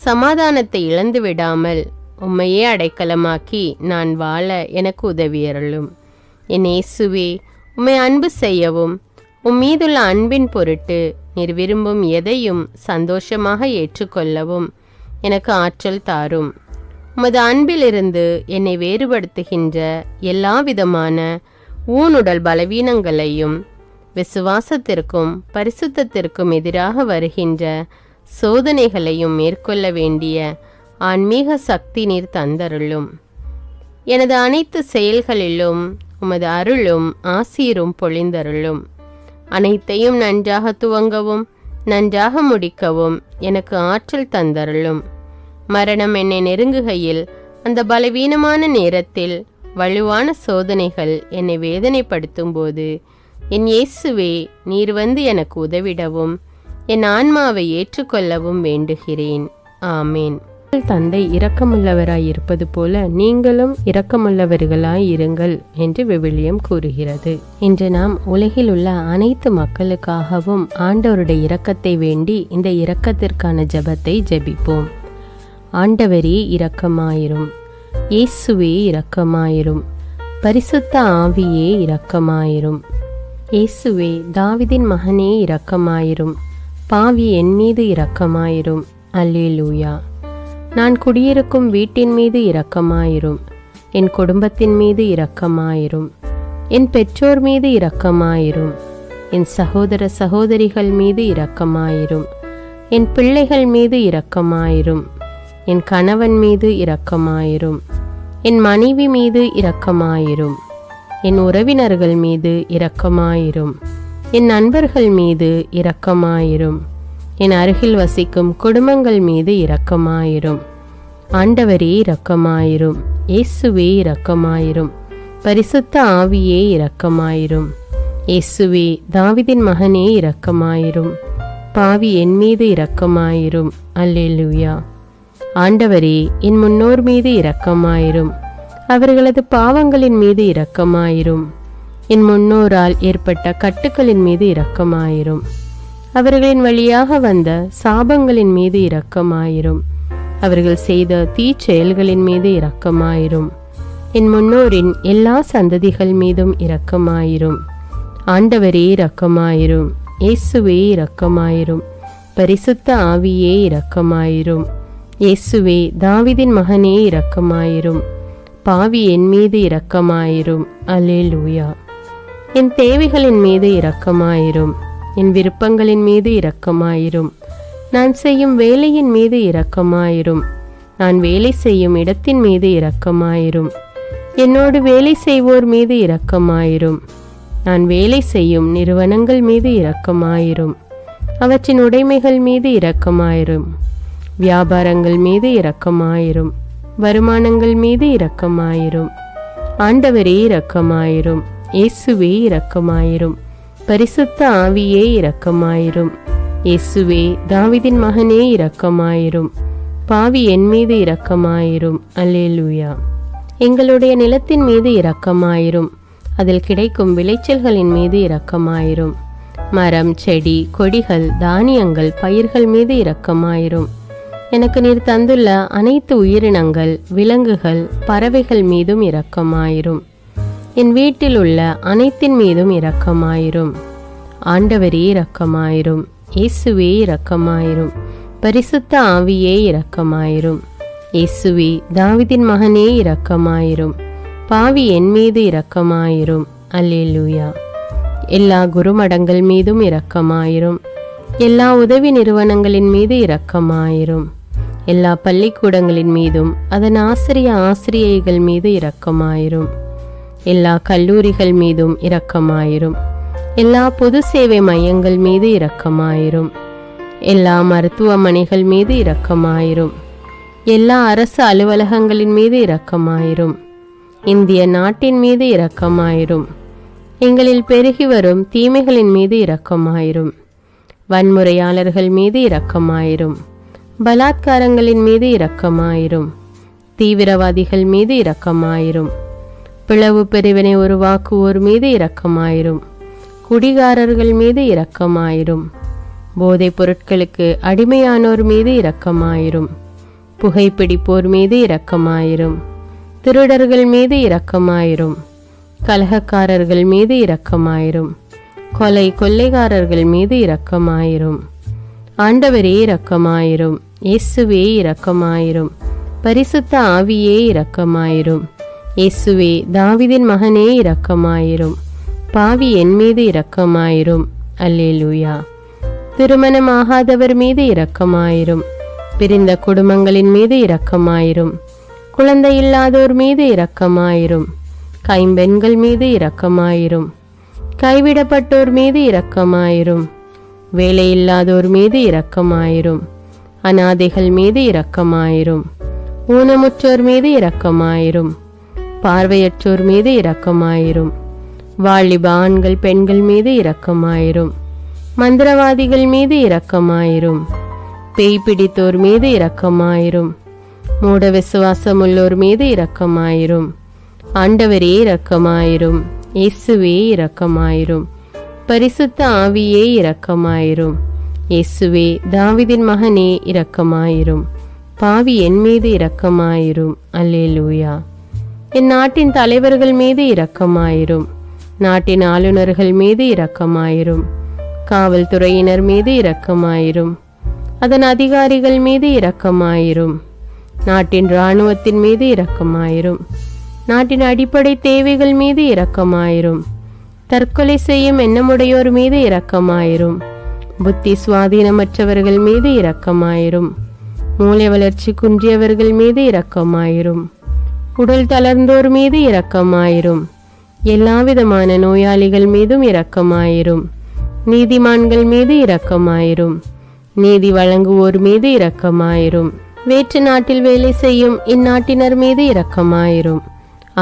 சமாதானத்தை இழந்து விடாமல் உம்மையே அடைக்கலமாக்கி நான் வாழ எனக்கு உதவியருளும். என் இயேசுவே, உம்மை அன்பு செய்யவும் உம்மீதுள்ள அன்பின் பொருட்டு நீர் விரும்பும் எதையும் சந்தோஷமாக ஏற்றுக்கொள்ளவும் எனக்கு ஆற்றல் தாரும். உமது அன்பிலிருந்து என்னை வேறுபடுத்துகின்ற எல்லா விதமான ஊனுடல் பலவீனங்களையும் விசுவாசத்திற்கும் பரிசுத்தத்திற்கும் எதிராக வருகின்ற சோதனைகளையும் மேற்கொள்ள வேண்டிய ஆன்மீக சக்தி நீர் தந்தருளும். எனது அனைத்து செயல்களிலும் உமது அருளும் ஆசீரும் பொழிந்தருளும். அனைத்தையும் நன்றாக துவங்கவும் நன்றாக முடிக்கவும் எனக்கு ஆற்றல் தந்தருளும். மரணம் என்னை நெருங்குகையில், அந்த பலவீனமான நேரத்தில் வலுவான சோதனைகள் என்னை வேதனைப்படுத்தும் போது, என் இயேசுவே, நீர் வந்து எனக்கு உதவிடவும் என் ஆன்மாவை ஏற்றுக்கொள்ளவும் வேண்டுகிறேன். ஆமேன். தந்தை இரக்கமுள்ளவராய் இருப்பது போல நீங்களும் இரக்கமுள்ளவர்களாய் இருங்கள் என்று விவிலியம் கூறுகிறது. இன்று நாம் உலகில் உள்ள அனைத்து மக்களுக்காகவும் ஆண்டவருடைய இரக்கத்தை வேண்டி இந்த இரக்கத்திற்கான ஜெபத்தை ஜெபிப்போம். ஆண்டவரே இரக்கமாயிரும். இயேசுவே இரக்கமாயிரும். பரிசுத்த ஆவியே இரக்கமாயிரும். இயேசுவே, தாவீதின் மகனே இரக்கமாயிரும். பாவி என் மீது இரக்கமாயிரும். அல்லேலூயா. நான் குடியிருக்கும் வீட்டின் மீது இரக்கமாயிரும். என் குடும்பத்தின் மீது இரக்கமாயிரும். என் பெற்றோர் மீது இரக்கமாயிரும். என் சகோதர சகோதரிகள் மீது இரக்கமாயிரும். என் பிள்ளைகள் மீது இரக்கமாயிரும். என் கணவன் மீது இரக்கமாயிரும். என் மனைவி மீது இரக்கமாயிரும். என் உறவினர்கள் மீது இரக்கமாயிரும். என் நண்பர்கள் மீது இரக்கமாயிரும். என் அருகில் வசிக்கும் குடும்பங்கள் மீது இரக்கமாயிரும். ஆண்டவரே இரக்கமாயிரும். இயேசுவே இரக்கமாயிரும். பரிசுத்த ஆவியே இரக்கமாயிரும். இயேசுவே, தாவீதின் மகனே இரக்கமாயிரும். பாவி என் மீது இரக்கமாயிரும். அல்லேலூயா. ஆண்டவரே, என் முன்னோர் மீது இரக்கமாயிரும். அவர்களது பாவங்களின் மீது இரக்கமாயிரும். என் முன்னோரால் ஏற்பட்ட கட்டுக்களின் மீது இரக்கமாயிரும். அவர்களின் வழியாக வந்த சாபங்களின் மீது இரக்கமாயிரும். அவர்கள் செய்த தீச்செயல்களின் மீது இரக்கமாயிரும். என் முன்னோரின் எல்லா சந்ததிகள் மீதும் இரக்கமாயிரும். ஆண்டவரே இரக்கமாயிரும். இயேசுவே இரக்கமாயிரும். பரிசுத்த ஆவியே இரக்கமாயிரும். இயேசுவே, தாவீதின் மகனே இரக்கமாயிரும். பாவி என் மீது இரக்கமாயிரும். அல்லேலூயா. என் தேவைகளின் மீது இரக்கமாயிரும். என் விருப்பங்களின் மீது இரக்கமாயிரும். நான் செய்யும் வேலையின் மீது இரக்கமாயிரும். நான் வேலை செய்யும் இடத்தின் மீது இரக்கமாயிரும். என்னோடு வேலை செய்வோர் மீது இரக்கமாயிரும். நான் வேலை செய்யும் நிறுவனங்கள் மீது இரக்கமாயிரும். அவற்றின் உடைமைகள் மீது இரக்கமாயிரும். வியாபாரங்கள் மீது இரக்கமாயிரும். வருமானங்கள் மீது இரக்கமாயிரும். ஆண்டவரே இரக்கமாயிரும். இயேசுவே இரக்கமாயிரும். பரிசுத்த ஆவியே இரக்கமாயிரும். இயேசுவே, தாவீதின் மகனே இரக்கமாயிரும். பாவி என் மீது இரக்கமாயிரும். அல்லேலூயா. எங்களுடைய நிலத்தின் மீது இரக்கமாயிரும். அதில் கிடைக்கும் விளைச்சல்களின் மீது இரக்கமாயிரும். மரம், செடி, கொடிகள், தானியங்கள், பயிர்கள் மீது இரக்கமாயிரும். எனக்கு நீர் தந்துள்ள அனைத்து உயிரினங்கள், விலங்குகள், பறவைகள் மீதும் இரக்கமாயிரும். என் வீட்டில் உள்ள அனைத்தின் மீதும் இரக்கமாயிரும். ஆண்டவரே இரக்கமாயிரும். இயேசுவே இரக்கமாயிரும். பரிசுத்த ஆவியே இரக்கமாயிரும். இயேசுவே, தாவீதின் மகனே இரக்கமாயிரும். பாவி என் மீது இரக்கமாயிரும். அல்லேலூயா. எல்லா குருமடங்கள் மீதும் இரக்கமாயிரும். எல்லா உதவி நிறுவனங்களின் மீது இரக்கமாயிரும். எல்லா பள்ளிக்கூடங்களின் மீதும் அதன் ஆசிரியைகள் மீது இரக்கமாயிரும். எல்லா கல்லூரிகள் மீதும் இரக்கமாயிரும். எல்லா பொது சேவை மையங்கள் மீது இரக்கமாயிரும். எல்லா மருத்துவமனைகள் மீது இரக்கமாயிரும். எல்லா அரசு அலுவலகங்களின் மீது இரக்கமாயிரும். இந்திய நாட்டின் மீது இரக்கமாயிரும். எங்களில் பெருகி வரும் தீமைகளின் மீது இரக்கமாயிரும். வன்முறையாளர்கள் மீது இரக்கமாயிரும். பலாத்காரங்களின் மீது இரக்கமாயிரும். தீவிரவாதிகள் மீது இரக்கமாயிரும். பிளவு பிரிவினை உருவாக்குவோர் மீது இரக்கமாயிரும். குடிகாரர்கள் மீது இரக்கமாயிரும். போதைப் பொருட்களுக்கு அடிமையானோர் மீது இரக்கமாயிரும். புகைப்பிடிப்போர் மீது இரக்கமாயிரும். திருடர்கள் மீது இரக்கமாயிரும். கலகக்காரர்கள் மீது இரக்கமாயிரும். கொள்ளைக்காரர்கள் மீது இரக்கமாயிரும். ஆண்டவரே இரக்கமாயிரும். இயேசுவே இரக்கமாயிரும். பரிசுத்த ஆவியே இரக்கமாயிரும். இயேசுவே, தாவீதின் மகனே இரக்கமாயிரும். பாவி என் மீது இரக்கமாயிரும். அல்லேலூயா. திருமணமாகாதவர் மீது இரக்கமாயிரும். பிரிந்த குடும்பங்களின் மீது இரக்கமாயிரும். குழந்தை இல்லாதோர் மீது இரக்கமாயிரும். கைம்பெண்கள் மீது இரக்கமாயிரும். கைவிடப்பட்டோர் மீது இரக்கமாயிரும். வேலையில்லாதோர் மீது இரக்கமாயிரும். அநாதைகள் மீது இரக்கமாயிரும். ஊனமுற்றோர் மீது இரக்கமாயிரும். பார்வையற்றோர் மீது இரக்கமாயிரும். வாலிப ஆண்கள் பெண்கள் மீது இரக்கமாயிரும். மந்திரவாதிகள் மீது இரக்கமாயிரும். பேய் பிடித்தோர் மீது இரக்கமாயிரும். மூட விசுவாசமுள்ளோர் மீது இரக்கமாயிரும். ஆண்டவரே இரக்கமாயிரும். இயேசுவே இரக்கமாயிரும். பரிசுத்த ஆவியே இரக்கமாயிரும். இயேசுவே தாவீதின் மகனே இரக்கமாயிரும். பாவி என் மீது இரக்கமாயிரும். அல்லேலூயா. என் நாட்டின் தலைவர்கள் மீது இரக்கமாயிரும். நாட்டின் ஆளுநர்கள் மீது இரக்கமாயிரும். காவல்துறையினர் மீது இரக்கமாயிரும். அதன் அதிகாரிகள் மீது இரக்கமாயிரும். நாட்டின் இராணுவத்தின் மீது இரக்கமாயிரும். நாட்டின் அடிப்படை தேவைகள் மீது இரக்கமாயிரும். தற்கொலை செய்யும் எண்ணமுடையோர் மீது இரக்கமாயிரும். புத்தி சுவாதீனமற்றவர்கள் மீது இரக்கமாயிரும். மூளை வளர்ச்சி குன்றியவர்கள் மீது இரக்கமாயிரும். உடல் தளர்ந்தோர் மீது இரக்கமாயிரும். எல்லாவிதமான நோயாளிகள் மீதும் இரக்கமாயிரும். நீதிமான்கள் மீது இரக்கமாயிரும். நீதி வழங்குவோர் மீது இரக்கமாயிரும். வேற்று நாட்டில் வேலை செய்யும் இந்நாட்டினர் மீது இரக்கமாயிரும்.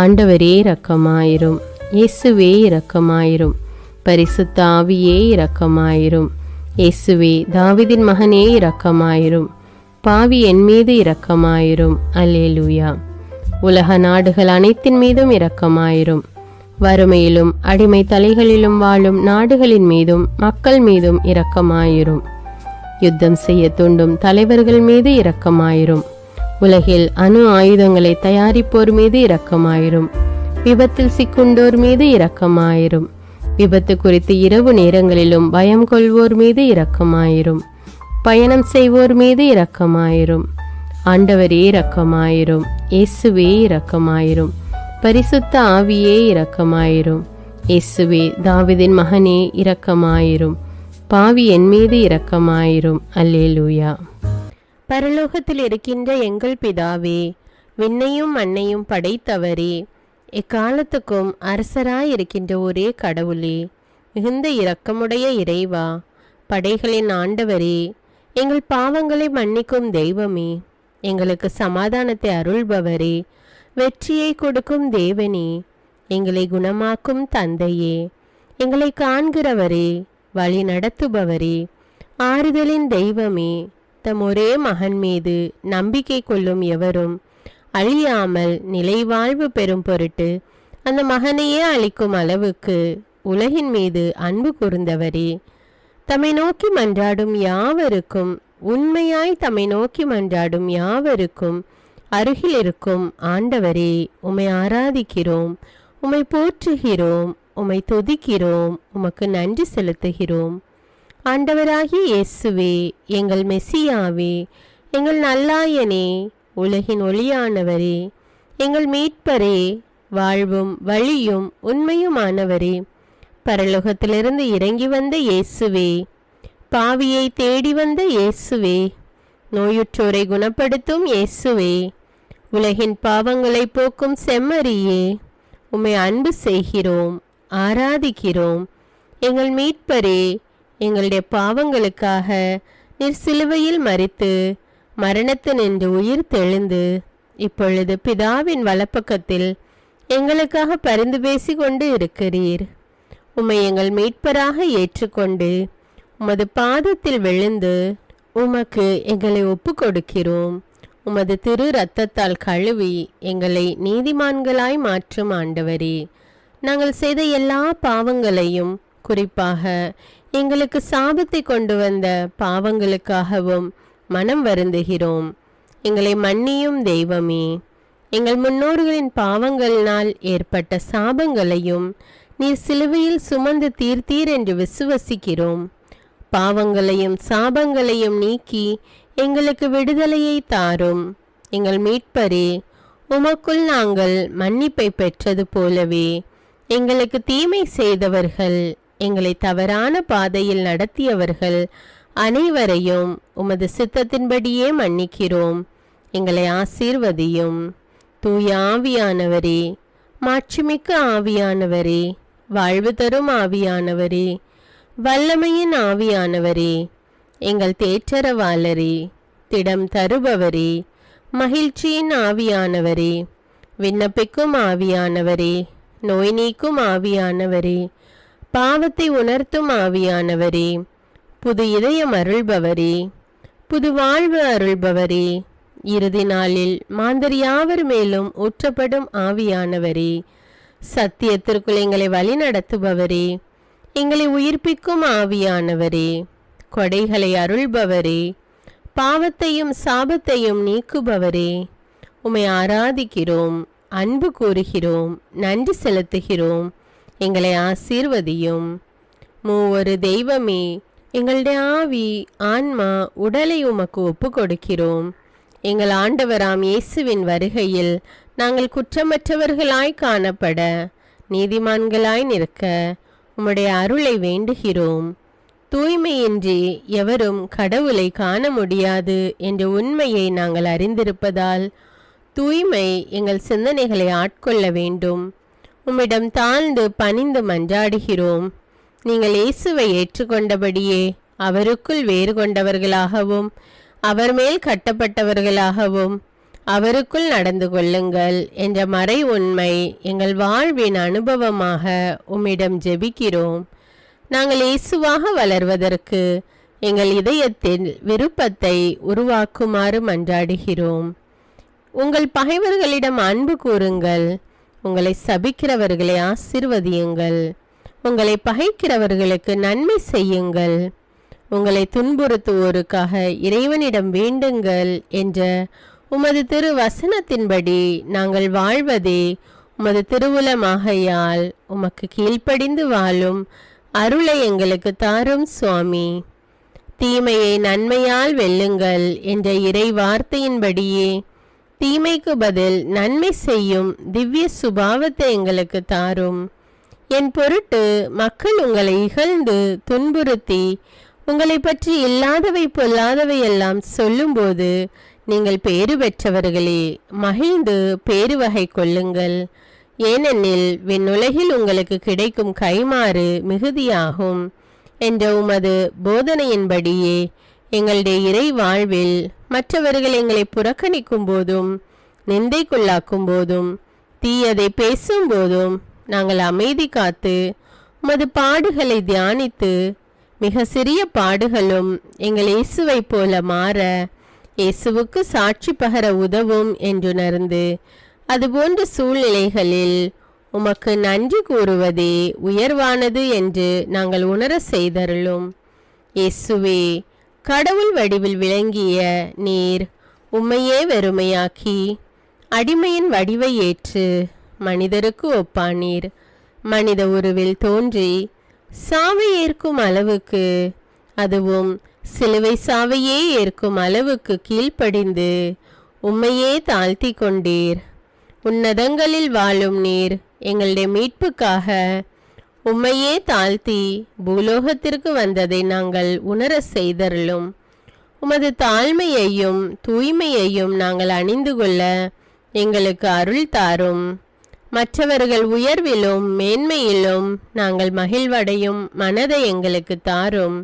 ஆண்டவரே இரக்கமாயிரும். இயேசுவே இரக்கமாயிரும். பரிசுத்த ஆவியே இரக்கமாயிரும். இயேசுவே தாவீதின் மகனே இரக்கமாயிரும். பாவி என் மீது இரக்கமாயிரும். அல்லேலூயா. உலக நாடுகள் அனைத்தின் மீதும் இரக்கமாயிரும். வறுமையிலும் அடிமை தலைகளிலும் வாழும் நாடுகளின் மீதும் மக்கள் மீதும் இரக்கமாயிரும். யுத்தம் செய்ய தூண்டும் தலைவர்கள் மீது இரக்கமாயிரும். உலகில் அணு ஆயுதங்களை தயாரிப்போர் மீது இரக்கமாயிரும். விபத்தில் சிக்குண்டோர் மீது இரக்கமாயிரும். விபத்து குறித்து இரவு நேரங்களிலும் பயம் கொள்வோர் மீது இரக்கமாயிரும். பயணம் செய்வோர் மீது இரக்கமாயிரும். ஆண்டவரே இரக்கமாயிரும். இயேசுவே இரக்கமாயிரும். பரிசுத்த ஆவியே இரக்கமாயிரும். இயேசுவே தாவீதின் மகனே இரக்கமாயிரும். பாவி என் மீது இரக்கமாயிரும். அல்லேலூயா. பரலோகத்தில் இருக்கின்ற எங்கள் பிதாவே, விண்ணையும் மண்ணையும் படைத்தவரே, எக்காலத்துக்கும் அரசராயிருக்கின்ற ஒரே கடவுளே, மிகுந்த இரக்கமுடைய இறைவா, படைகளின் ஆண்டவரே, எங்கள் பாவங்களை மன்னிக்கும் தெய்வமே, எங்களுக்கு சமாதானத்தை அருள்பவரே, வெற்றியை கொடுக்கும் தேவனே, எங்களை குணமாக்கும் தந்தையே, எங்களை காண்கிறவரே, வழி நடத்துபவரே, ஆறுதலின் தெய்வமே, தம் ஒரே மகன் மீது நம்பிக்கை கொள்ளும் எவரும் அழியாமல் நிலைவாழ்வு பெறும் பொருட்டு அந்த மகனையே அளிக்கும் அளவுக்கு உலகின் மீது அன்பு கூர்ந்தவரே, தம்மை நோக்கி மன்றாடும் யாவருக்கும், உண்மையாய் தம்மை நோக்கி மன்றாடும் யாவருக்கும் அருகில் இருக்கும் ஆண்டவரே, உம்மை ஆராதிக்கிறோம், உம்மை போற்றுகிறோம், உம்மை துதிக்கிறோம், உமக்கு நன்றி செலுத்துகிறோம். ஆண்டவராகிய இயேசுவே, எங்கள் மெசியாவே, எங்கள் நல்லாயனே, உலகின் ஒளியானவரே, எங்கள் மீட்பரே, வாழ்வும் வழியும் உண்மையுமானவரே, பரலோகத்திலிருந்து இறங்கி வந்த இயேசுவே, பாவியை தேடி வந்த இயேசுவே, நோயுற்றோரை குணப்படுத்தும் இயேசுவே, உலகின் பாவங்களை போக்கும் செம்மறியே, உம்மை அன்பு செய்கிறோம், ஆராதிக்கிறோம். எங்கள் மீட்பரே, எங்களுடைய பாவங்களுக்காக நீர் சிலுவையில் மரித்து மரணத்தினின்று உயிர் தெழுந்து இப்பொழுது பிதாவின் வலப்பக்கத்தில் எங்களுக்காக பரிந்து பேசி கொண்டு இருக்கிறீர். உம்மை எங்கள் மீட்பராக ஏற்றுக்கொண்டு உமது பாதத்தில் விழுந்து உமக்கு எங்களை ஒப்பு கொடுக்கிறோம். உமது திரு இரத்தத்தால் கழுவி எங்களை நீதிமான்களாய் மாற்றும் ஆண்டவரே, நாங்கள் செய்த எல்லா பாவங்களையும், குறிப்பாக எங்களுக்கு சாபத்தை கொண்டு வந்த பாவங்களுக்காகவும் மனம் வருந்துகிறோம். எங்களை மன்னியும் தெய்வமே, எங்கள் முன்னோர்களின் பாவங்களினால் ஏற்பட்ட சாபங்களையும் நீர் சிலுவையில் சுமந்து தீர்த்தீர் என்று விசுவசிக்கிறோம். பாவங்களையும் சாபங்களையும் நீக்கி எங்களுக்கு விடுதலையை தாரும். எங்கள் மீட்பரே, உமக்குள் நாங்கள் மன்னிப்பை பெற்றது போலவே எங்களுக்கு தீமை செய்தவர்கள், எங்களை தவறான பாதையில் நடத்தியவர்கள் அனைவரையும் உமது சித்தத்தின்படியே மன்னிக்கிறோம். எங்களை ஆசீர்வதியும். தூய ஆவியானவரே, மாட்சிமிக்க ஆவியானவரே, வாழ்வு தரும் ஆவியானவரே, வல்லமையின் ஆவியானவரே, எங்கள் தேற்றரவாளரே, திடம் தருபவரே, மகிழ்ச்சியின் ஆவியானவரே, விண்ணப்பிக்கும் ஆவியானவரே, நோய் நீக்கும் ஆவியானவரே, பாவத்தை உணர்த்தும் ஆவியானவரே, புது இதயம் அருள்பவரே, புது வாழ்வு அருள்பவரே, இறுதி நாளில் மாந்தர் யாவர் மேலும் ஊற்றப்படும் ஆவியானவரே, சத்தியத்திற்குள் எங்களை வழி நடத்துபவரே, எங்களை உயிர்ப்பிக்கும் ஆவியானவரே, கொடைகளை அருள்பவரே, பாவத்தையும் சாபத்தையும் நீக்குபவரே, உம்மை ஆராதிக்கிறோம், அன்பு கூறுகிறோம், நன்றி செலுத்துகிறோம். எங்களை ஆசீர்வதியும். மூவொரு தெய்வமே, எங்களுடைய ஆவி, ஆன்மா, உடலை உமக்கு ஒப்பு கொடுக்கிறோம். எங்கள் ஆண்டவராம் இயேசுவின் வருகையில் நாங்கள் குற்றமற்றவர்களாய் காணப்பட, நீதிமான்களாய் நிற்க உம்முடைய அருளை வேண்டுகிறோம். தூய்மையின்றி எவரும் கடவுளை காண முடியாது என்ற உண்மையை நாங்கள் அறிந்திருப்பதால் தூய்மை எங்கள் சிந்தனைகளை ஆட்கொள்ள வேண்டும். உம்மிடம் தாழ்ந்து பணிந்து மன்றாடுகிறோம். நீங்கள் இயேசுவை ஏற்றுக்கொண்டபடியே அவருக்குள் வேறு கொண்டவர்களாகவும் அவர் மேல் கட்டப்பட்டவர்களாகவும் அவருக்குள் நடந்து கொள்ளுங்கள் என்ற மறை உண்மை எங்கள் வாழ்வின் அனுபவமாக உம்மிடம் ஜெபிக்கிறோம். நாங்கள் இயேசுவாக வளர்வதற்கு எங்கள் இதயத்தில் விருப்பத்தை உருவாக்குமாறு மன்றாடுகிறோம். உங்கள் பகைவர்களிடம் அன்பு கூறுங்கள், உங்களை சபிக்கிறவர்களை ஆசீர்வதியுங்கள், உங்களை பகைக்கிறவர்களுக்கு நன்மை செய்யுங்கள், உங்களை துன்புறுத்துவோருக்காக இறைவனிடம் வேண்டுங்கள் என்ற உமது திரு வசனத்தின்படி நாங்கள் வாழ்வதே உமது திருவுலமாகையால் உமக்கு கீழ்ப்படிந்து வாழும் அருளை எங்களுக்கு தாரும் சுவாமி. தீமையை நன்மையால் வெல்லுங்கள் என்ற இறை வார்த்தையின்படியே தீமைக்கு பதில் நன்மை செய்யும் திவ்ய சுபாவத்தை எங்களுக்கு தாரும். என் பொருட்டு மக்கள் உங்களை இகழ்ந்து துன்புறுத்தி உங்களை பற்றி இல்லாதவை பொல்லாதவை எல்லாம் சொல்லும்போது நீங்கள் பேறு பெற்றவர்களே, மகிழ்ந்து பேருவகை கொள்ளுங்கள். ஏனெனில் விண்ணுலகில் உங்களுக்கு கிடைக்கும் கைமாறு மிகுதியாகும் என்ற உமது போதனையின்படியே எங்களுடைய இறை வாழ்வில் மற்றவர்கள் எங்களை புறக்கணிக்கும் போதும் நிந்தைக்குள்ளாக்கும் போதும் தீயதை பேசும் போதும் நாங்கள் அமைதி காத்து உமது பாடுகளை தியானித்து மிக சிறிய பாடுகளும் எங்கள் இயேசுவை போல மாற இயேசுவுக்கு சாட்சி பகர உதவும் என்றுணர்ந்து அதுபோன்ற சூழ்நிலைகளில் உமக்கு நன்றி கூறுவதே உயர்வானது என்று நாங்கள் உணர செய்தருளும். இயேசுவே, கடவுள் வடிவில் விளங்கிய நீர் உம்மையே வெறுமையாக்கி அடிமையின் வடிவை ஏற்று மனிதருக்கு ஒப்பானீர். மனித உருவில் தோன்றி சாவை ஏற்கும் அளவுக்கு, அதுவும் சிலுவை சாவையே ஏற்கும் அளவுக்கு கீழ்ப்படிந்து உம்மையே தாழ்த்தி கொண்டீர். உன்னதங்களில் வாழும் நீர் எங்களுடைய மீட்புக்காக உம்மையே தாழ்த்தி பூலோகத்திற்கு வந்ததை நாங்கள் உணர செய்தருளும். உமது தாழ்மையையும் தூய்மையையும் நாங்கள் அணிந்து கொள்ள எங்களுக்கு அருள் தாரும். மற்றவர்கள் உயர்விலும் மேன்மையிலும் நாங்கள் மகிழ்வடையும் மனதை எங்களுக்கு தாரும்.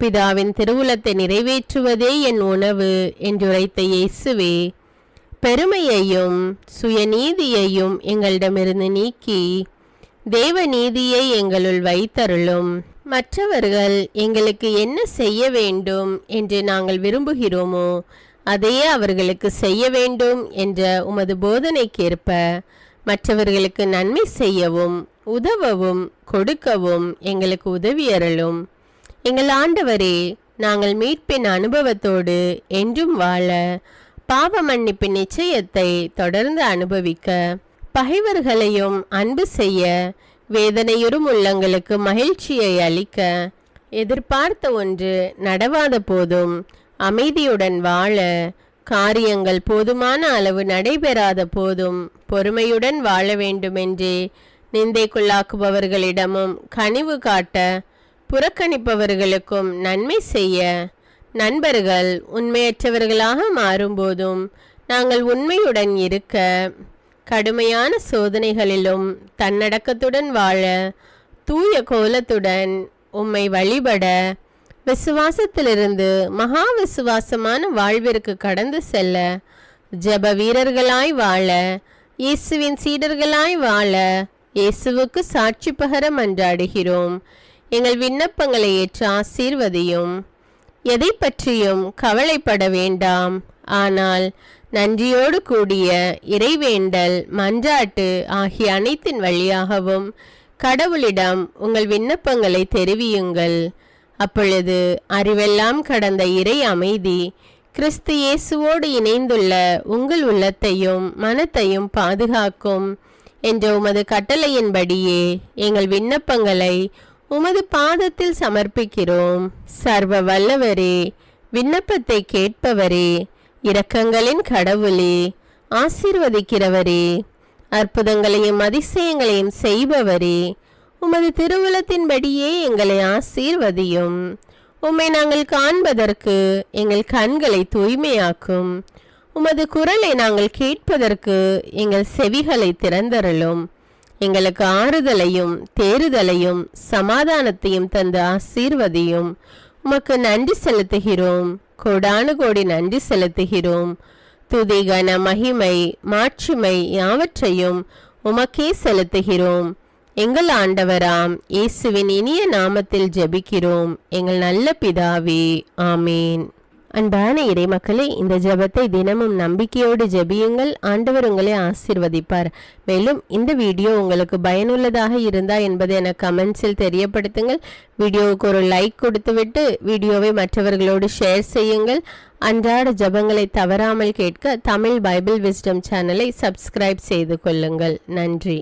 பிதாவின் திருவுலத்தை நிறைவேற்றுவதே என் உணவு என்றுரைத்த இயேசுவே, பெருமையையும் சுயநீதியையும் எங்களிடமிருந்து நீக்கி தேவ நீதியை எங்களுள் வைத்தருளும். மற்றவர்கள் எங்களுக்கு என்ன செய்ய வேண்டும் என்று நாங்கள் விரும்புகிறோமோ அதையே அவர்களுக்கு செய்ய வேண்டும் என்ற உமது போதனைக்கேற்ப மற்றவர்களுக்கு நன்மை செய்யவும் உதவவும் கொடுக்கவும் எங்களுக்கு உதவியருளும். எங்கள் ஆண்டவரே, நாங்கள் மீட்பின் அனுபவத்தோடு என்றும் வாழ, பாவ மன்னிப்பின் நிச்சயத்தை தொடர்ந்து அனுபவிக்க, பகைவர்களையும் அன்பு செய்ய, வேதனையுறும் உள்ளங்களுக்கு மகிழ்ச்சியை அளிக்க, எதிர்பார்த்த ஒன்று நடவாத போதும் அமைதியுடன் வாழ, காரியங்கள் போதுமான அளவு நடைபெறாத போதும் பொறுமையுடன் வாழ வேண்டுமென்றே நிந்தைக்குள்ளாக்குபவர்களிடமும் கனிவு காட்ட, புறக்கணிப்பவர்களுக்கும் நன்மை செய்ய, நண்பர்கள் உண்மையற்றவர்களாக மாறும்போதும் நாங்கள் உண்மையுடன் இருக்க, கடுமையான சோதனைகளிலும் தன்னடக்கத்துடன் வாழ, தூய கோலத்துடன் உம்மை வழிபட விசுவாசத்திலிருந்து மகா விசுவாசமான வாழ்விற்கு கடந்து செல்ல ஜெப வீரர்களாய் வாழ இயேசுவின் சீடர்களாய் வாழ இயேசுவுக்கு சாட்சி பகர மன்றாடுகிறோம். எங்கள் விண்ணப்பங்களை ஏற்று ஆசீர்வதியும். எதை பற்றியும் கவலைப்பட வேண்டாம். ஆனால் நன்றியோடு கூடிய இறைவேண்டல் மன்றாட்டு ஆகிய அனைத்தின் வழியாகவும் கடவுளிடம் உங்கள் விண்ணப்பங்களை தெரிவியுங்கள். அப்பொழுது அறிவெல்லாம் கடந்த இறை அமைதி கிறிஸ்து இயேசுவோடு இணைந்துள்ள உங்கள் உள்ளத்தையும் மனத்தையும் பாதுகாக்கும் என்ற உமது கட்டளையின்படியே எங்கள் விண்ணப்பங்களை உமது பாதத்தில் சமர்ப்பிக்கிறோம். சர்வ வல்லவரே, விண்ணப்பத்தை கேட்பவரே, இரக்கங்களின் கடவுளே, ஆசீர்வதிக்கிறவரே, அற்புதங்களையும் அதிசயங்களையும் செய்பவரே, உமது திருவுளத்தின்படியே எங்களை ஆசீர்வதியும். உம்மை நாங்கள் காண்பதற்கு எங்கள் கண்களை தூய்மையாக்கும். உமது குரலை நாங்கள் கேட்பதற்கு எங்கள் செவிகளை திறந்தருளும். எங்களுக்கு ஆறுதலையும் தேறுதலையும் சமாதானத்தையும் தந்து ஆசீர்வதியும். உமக்கு நன்றி செலுத்துகிறோம். கோடானு கோடி நன்றி செலுத்துகிறோம். துதி கன மகிமை மாட்சிமை யாவற்றையும் உமக்கே செலுத்துகிறோம். எங்கள் ஆண்டவராம் இயேசுவின் இனிய நாமத்தில் ஜெபிக்கிறோம் எங்கள் நல்ல பிதாவே, ஆமேன். அன்பான இறைமக்களே, இந்த ஜெபத்தை தினமும் நம்பிக்கையோடு ஜெபியுங்கள். ஆண்டவர் உங்களை ஆசீர்வதிப்பார். மேலும் இந்த வீடியோ உங்களுக்கு பயனுள்ளதாக இருந்தா என்பதை எனக்கு கமெண்ட்ஸில் தெரியப்படுத்துங்கள். வீடியோவுக்கு ஒரு லைக் கொடுத்துவிட்டு வீடியோவை மற்றவர்களோடு ஷேர் செய்யுங்கள். அன்றாட ஜெபங்களை தவறாமல் கேட்க தமிழ் பைபிள் விஸ்டம் சேனலை சப்ஸ்கிரைப் செய்து கொள்ளுங்கள். நன்றி.